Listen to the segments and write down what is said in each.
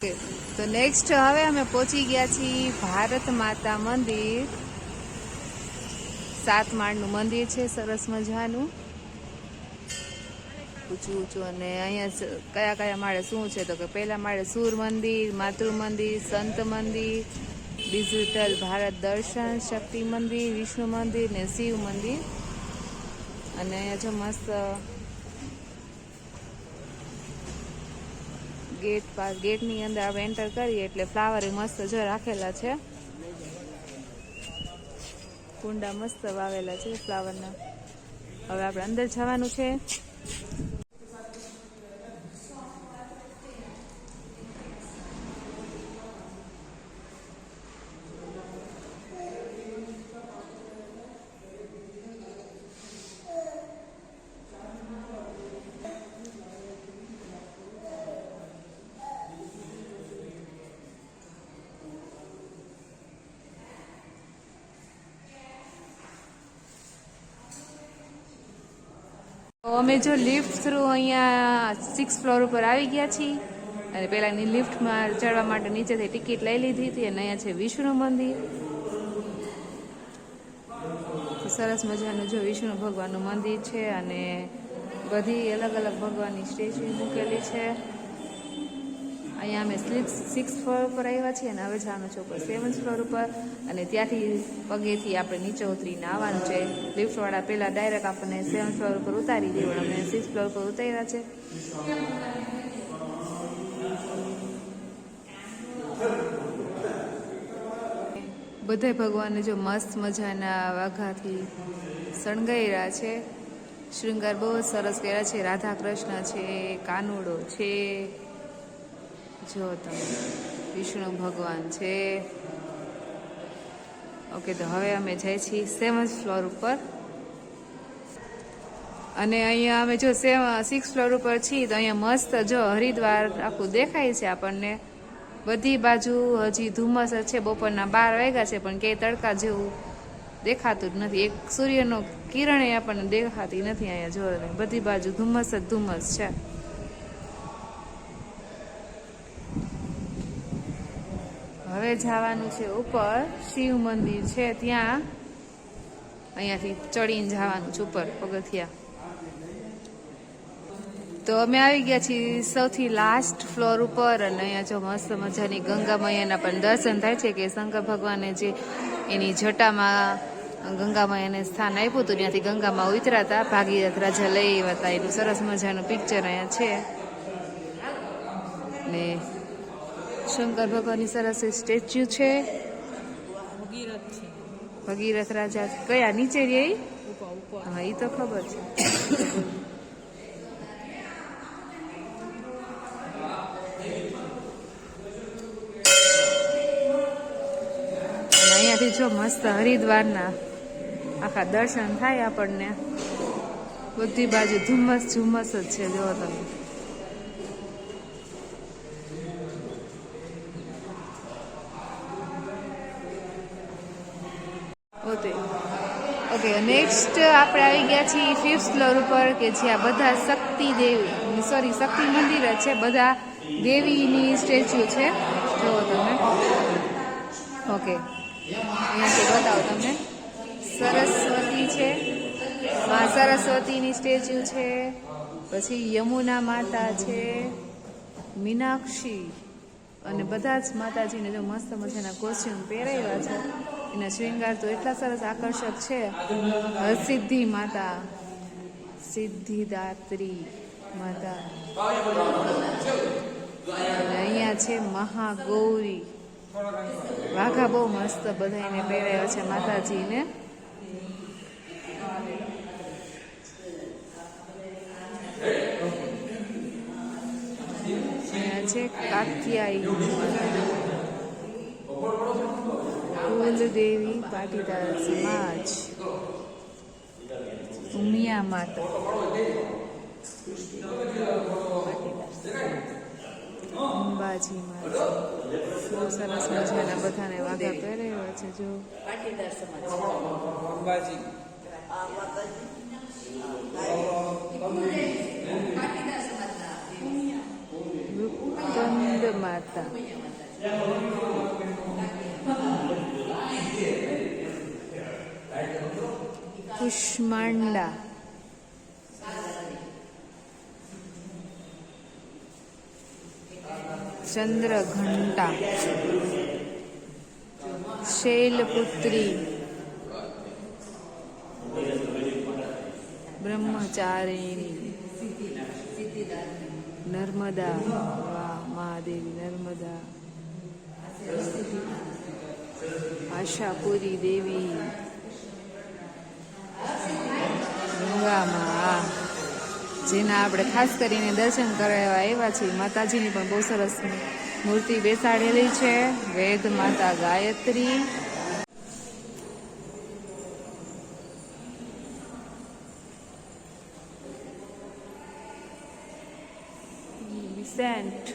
તો નેક્સ્ટ હવે અમે પહોંચી ગયા છીએ ભારત માતા મંદિર. 7 માળનું મંદિર છે, સરસ મજાનું, ઊંચું ઊંચું. અને અહીંયા કયા કયા માળે શું છે તો કે પહેલા માળે સૂર મંદિર, માતૃ મંદિર, સંત મંદિર, ડિજિટલ ભારત દર્શન, શક્તિ મંદિર, વિષ્ણુ મંદિર ને શિવ મંદિર. અને અહીંયા જો મસ્ત ગેટની અંદર આપણે એન્ટર કરીએ એટલે ફ્લાવર મસ્ત જો રાખેલા છે, કુંડા મસ્ત વાવેલા છે ફ્લાવરના. હવે આપણે અંદર જવાનું છે. અમે જો લિફ્ટ થ્રુ અહીંયા 6th ફ્લોર ઉપર આવી ગયા છીએ. અને પહેલાંની લિફ્ટમાં ચડવા માટે નીચેથી ટિકિટ લઈ લીધી હતી. અને અહીંયા છે વિષ્ણુ મંદિર. સરસ મજાનું જો વિષ્ણુ ભગવાનનું મંદિર છે અને બધી અલગ અલગ ભગવાનની સ્ટેચ્યુ મૂકેલી છે. અહીંયા અમે 6th ફ્લોર ઉપર આવ્યા છીએ અને હવે જવાનું છે ઉપર 7th ફ્લોર ઉપર. અને ત્યાંથી પગેથી આપણે નીચે ઉતરીને આવવાનું છે. લિફ્ટવાળા પહેલાં ડાયરેક્ટ આપણને 7th ફ્લોર ઉપર ઉતારી દે, પણ અમે 6th ફ્લોર ઉપર ઉતાર્યા છે. બધા ભગવાનને જો મસ્ત મજાના વાઘાથી શણગાર્યા છે. શૃંગાર બહુ સરસ કર્યા છે. રાધા કૃષ્ણ છે, કાનુડો છે, જો તમે વિષ્ણુ ભગવાન છે. ઓકે, તો હવે અમે જઈએ છીએ 7th ફ્લોર ઉપર. અને અહીંયા અમે જો 6th ફ્લોર ઉપર છીએ તો અહીંયા મસ્ત જો હરિદ્વાર આખું દેખાય છે આપણને. બધી બાજુ હજી ધુમ્મસ જ છે. બપોરના 12 વાગ્યા છે પણ ક્યાંય તડકા જેવું દેખાતું જ નથી. એક સૂર્યનો કિરણ આપણને દેખાતી નથી. અહીંયા જો બધી બાજુ ધુમ્મસ જ ધુમ્મસ છે. હવે જવાનું છે ઉપર. શિવ મંદિર છે ત્યાં. અહીંયાથી ચડીને જવાનું છે ઉપર પગથિયા. તો અમે આવી ગયા છીએ સૌથી લાસ્ટ ફ્લોર ઉપર. અને અહીંયા જો મસ્ત મજાની ગંગા મૈયાના પણ દર્શન થાય છે કે શંકર ભગવાને જે એની જટામાં ગંગા મૈયાને સ્થાન આપ્યું હતું ત્યાંથી ગંગામાં ઉતર્યા હતા. ભાગીરથ રાજા લઈ આવ્યા હતા. એનું સરસ મજાનું પિક્ચર અહીંયા છે. ને શંકર ભગવાનની સરસ સ્ટેચ્યુ છે. ભગીરથ રાજા કયા નીચે રે? હા, એ તો ખબર છે. અહીંયાથી જો મસ્ત હરિદ્વારના આખા દર્શન થાય આપણને. બધી બાજુ ધુમ્મસ ધુમ્મસ જ છે. જો તમે ઓકે. નેક્સ્ટ આપણે આવી ગયા છીએ 5th ફ્લોર ઉપર કે જ્યાં બધા શક્તિ મંદિર જ છે. બધા દેવીની સ્ટેચ્યુ છે. જુઓ તમે. ઓકે, અહીંયાથી બતાવો તમને. સરસ્વતી છે, મા સરસ્વતીની સ્ટેચ્યુ છે. પછી યમુના માતા છે, મીનાક્ષી. અને બધા જ માતાજીને જો મસ્ત મજાના કોસ્ચ્યુમ પહેરાવ્યા છે. એના શૃંગાર તો એટલા સરસ આકર્ષક છે. હરસિદ્ધિ માતા, સિદ્ધિદાત્રી માતા. અને અહીંયા છે મહાગૌરી. વાઘા બહુ મસ્ત બધાને પહેરાવ્યા છે માતાજીને. અહીંયા છે કાત્યાયની કુલદેવી પાટીદાર સમાજ. ઉમિયા માતા, અંબાજી માતા. બહુ સરસ મજાના બધાને વાઘા પહેરેવા છે. જો પાટીદાર સમાજ અંબાજી. સ્કંદ માતા, કુષ્માંડા, ચંદ્રઘંટા, શૈલપુત્રી, બ્રહ્મચારિણી, નર્મદા, વાહ મહાદેવી નર્મદા, આશાપુરી દેવી, ગંગામાં, જેના આપણે ખાસ કરીને દર્શન કરવા આવ્યા છીએ. માતાજીની પણ બહુ સરસ મૂર્તિ બેસાડેલી છે. વેદ માતા ગાયત્રી, વિસેન્ટ,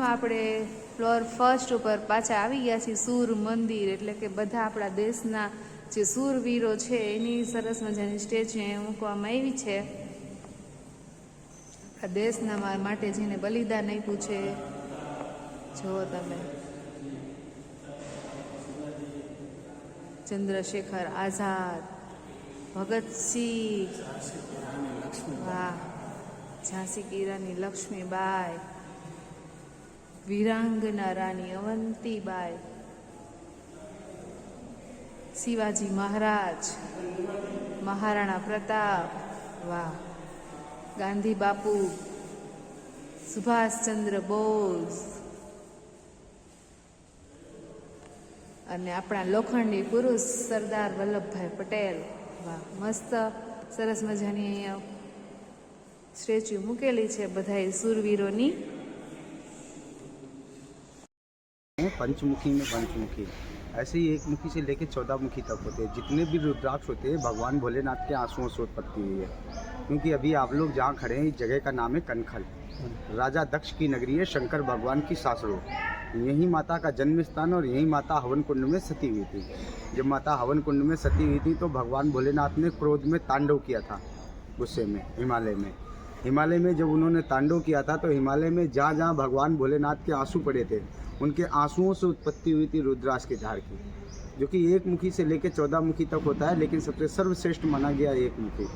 આપણે ફ્લોર ફર્સ્ટ ઉપર પાછા આવી ગયા છીએ. સૂર મંદિર એટલે કે બધા આપણા દેશના જે સૂરવીરો છે એની સરસ મજાની સ્ટેચ્યુ અહીંયા મૂકવામાં આવી છે. આ દેશના માટે જેને બલિદાન આપ્યું છે. જુઓ તમે, ચંદ્રશેખર આઝાદ, ભગતસિંહ, વાહ, ઝાંસી કી રાની લક્ષ્મીબાઈ, વીરાંગના રાણી અવંતીબાઈ, શિવાજી મહારાજ, મહારાણા પ્રતાપ, વાહ, ગાંધી બાપુ, સુભાષચંદ્ર બોઝ અને આપણા લોખંડી પુરુષ સરદાર વલ્લભભાઈ પટેલ. વાહ, મસ્ત સરસ મજાની અહીંયા સ્ટેચ્યુ મૂકેલી છે બધા શૂરવીરોની. पंचमुखी में पंचमुखी, ऐसे ही एक मुखी से लेकर 14 मुखी तक होते हैं. जितने भी रुद्राक्ष होते हैं भगवान भोलेनाथ के आंसुओं से उत्पत्ति हुई है. क्योंकि अभी आप लोग जहाँ खड़े हैं इस जगह का नाम है कनखल. राजा दक्ष की नगरी है, शंकर भगवान की सासुर. यही माता का जन्म स्थान और यही माता हवन कुंड में सती हुई थी. जब माता हवन कुंड में सती हुई थी तो भगवान भोलेनाथ ने क्रोध में तांडव किया था. गुस्से में हिमालय में जब उन्होंने तांडव किया था तो हिमालय में जहाँ जहाँ भगवान भोलेनाथ के आंसू पड़े थे उनके आंसुओं से उत्पत्ति हुई थी रुद्राक्ष के झाड़ की, जो कि एक मुखी से लेकर 14 मुखी तक होता है. लेकिन सबसे सर्वश्रेष्ठ माना गया एक मुखी,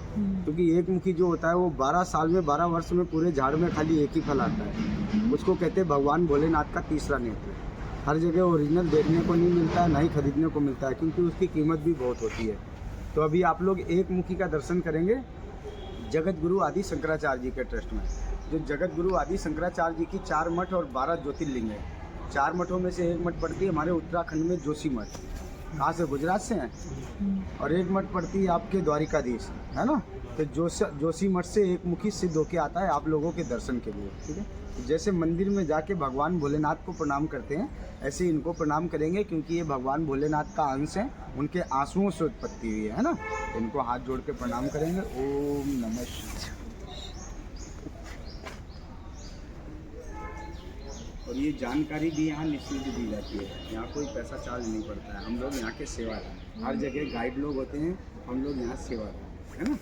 क्योंकि एक मुखी जो होता है वो 12 साल में 12 वर्ष में पूरे झाड़ में खाली एक ही फल आता है. उसको कहते हैं भगवान भोलेनाथ का तीसरा नेत्र. हर जगह ओरिजिनल देखने को नहीं मिलता है, ना ही खरीदने को मिलता है, क्योंकि उसकी कीमत भी बहुत होती है. तो अभी आप लोग एक मुखी का दर्शन करेंगे जगत गुरु आदि शंकराचार्य जी के ट्रस्ट में. जो जगत गुरु आदि शंकराचार्य जी की 4 मठ और 12 ज्योतिर्लिंग है. 4 मठों में से एक मठ पड़ती है हमारे उत्तराखंड में जोशी मठ. कहाँ से? गुजरात से हैं. और एक मठ पड़ती है आपके द्वारिकाधीश, है ना. तो जोशी मठ से एक मुखी सिद्ध होके आता है आप लोगों के दर्शन के लिए. ठीक है. जैसे मंदिर में जाके भगवान भोलेनाथ को प्रणाम करते हैं ऐसे इनको प्रणाम करेंगे, क्योंकि ये भगवान भोलेनाथ का अंश है. उनके आंसुओं से उत्पत्ति हुई है ना. इनको हाथ जोड़ के प्रणाम करेंगे. ओम नमः शिवाय. और ये जानकारी भी यहाँ निःशुल्क दी जाती है. यहाँ कोई पैसा चार्ज नहीं पड़ता है. हम लोग यहाँ के सेवादार, हर जगह गाइड लोग होते हैं, हम लोग यहाँ सेवादार, है ना.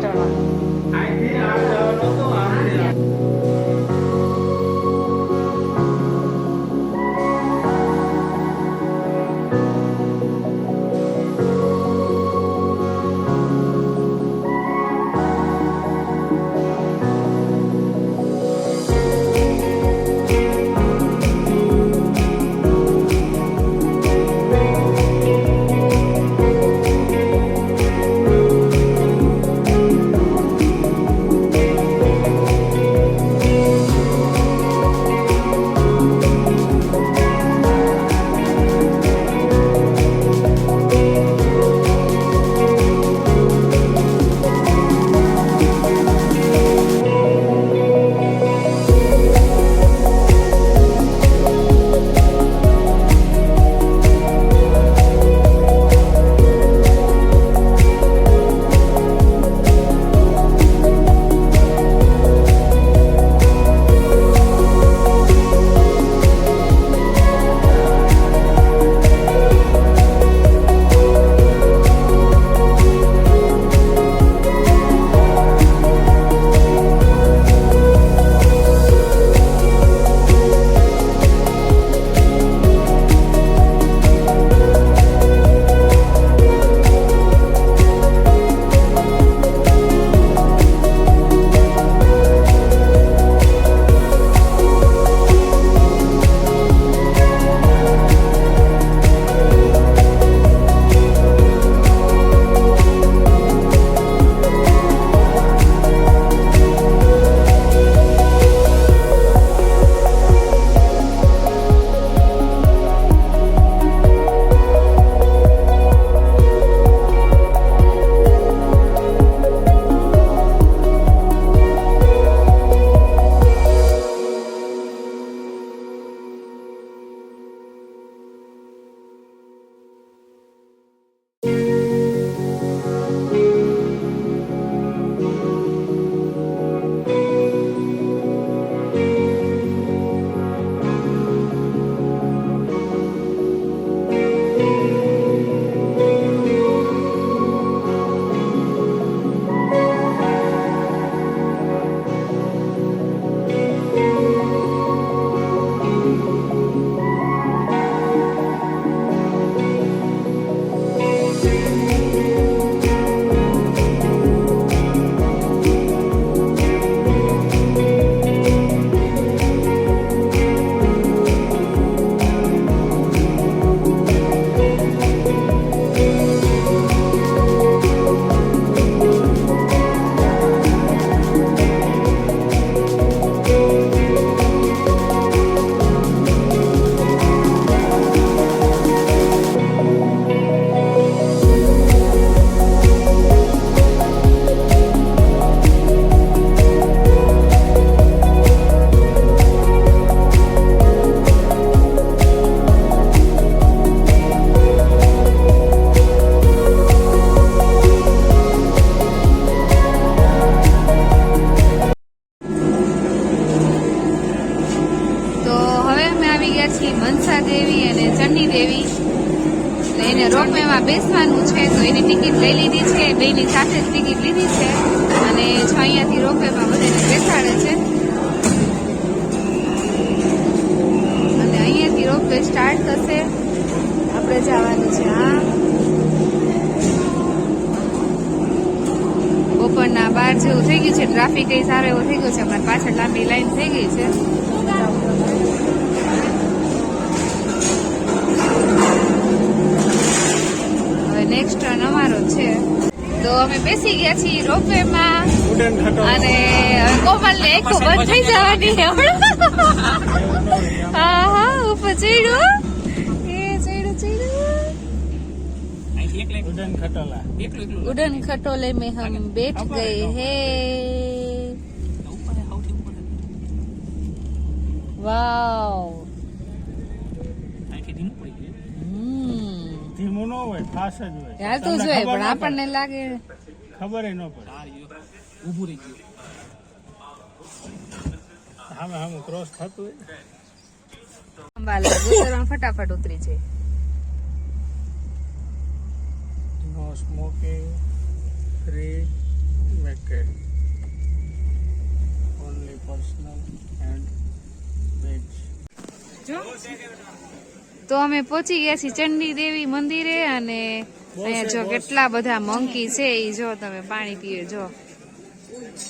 ચડવા. મનસા દેવી અને ચંડી દેવી. એને રોપવેમાં બેસવાનું છે તો એની ટિકિટ લઈ લીધી છે, બેની સાથે જ ટિકિટ લીધી છે અને જો અહીંયાથી રોપવેમાં બધાને બેસાડે છે અને અહીંયાથી રોપવે સ્ટાર્ટ થશે. આપણે જવાનું છે બપોરના 12 જેવું થઈ ગયું છે. ટ્રાફિક એ સારો એવો થઈ ગયો છે. અમારી પાછળ લાંબી લાઈન થઈ ગઈ છે. નેક્સ્ટ ટર્ન અમારો છે. તો અમે બેસી ગયા છીએ રોપવેમાં અને કોમલને આખો બંધ થઈ જવાની. હા હા ઉપર ચડ્યું उड़न खटोले में हम बैठ गए हैं. वाव ધીમું ન હોય, ફાસ જ હોય. ચાલતું જ હોય પણ આપણને લાગે ખબર ન પડે. ઊભું રહી ગયું સામે ક્રોસ થતું હોય. અંબાલા ગુસરમાં ફટાફટ ઉતરી છે. No smoking, free Vacate. Only personal and bags. તો અમે પહોંચી ગયા છીએ ચંડી દેવી મંદિરે અને અહીંયા જો કેટલા બધા મંકી છે એ જો તમે પાણી પીવે જો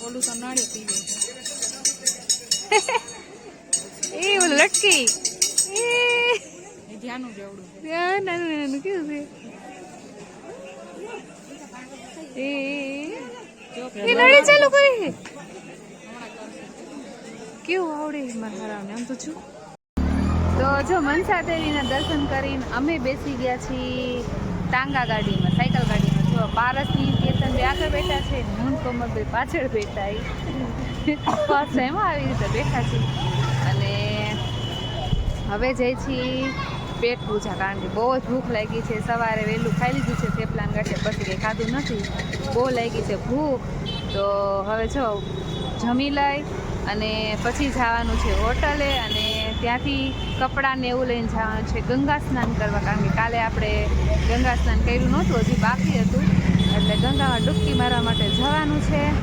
ઓલું તો નળે પીવે એ ઓલું લટકી એ ધ્યાન જેવડું નાનું નાનું કેવું છે એ નળી ચાલુ કરી છે કેવું આવડે મારા હરાવને આમ તો છું તો જો મનસા દેવીના દર્શન કરીને અમે બેસી ગયા છીએ ટાંગા ગાડીમાં સાયકલ ગાડીમાં જો પારસની કેતન બે આગળ બેઠા છે હું કોમરભાઈ પાછળ બેઠા ફર્સ્ટ ટાઈમ આવી રીતે બેઠા છીએ અને હવે જઈ છીએ પેટ પૂજા કારણ કે બહુ જ ભૂખ લાગી છે સવારે વહેલું ખાઈ લીધું છે થેપલાન ગાંઠે પછી કંઈ ખાધું નથી બહુ લાગી છે ભૂખ તો હવે જો જમી લઈ અને પછી જવાનું છે હોટલે અને ત્યાંથી કપડાં ને એવું લઈને જવાનું છે ગંગા સ્નાન કરવા કારણ કે કાલે આપણે ગંગા સ્નાન કર્યું નહોતું હજી બાકી હતું એટલે ગંગામાં ડૂબકી મારવા માટે જવાનું છે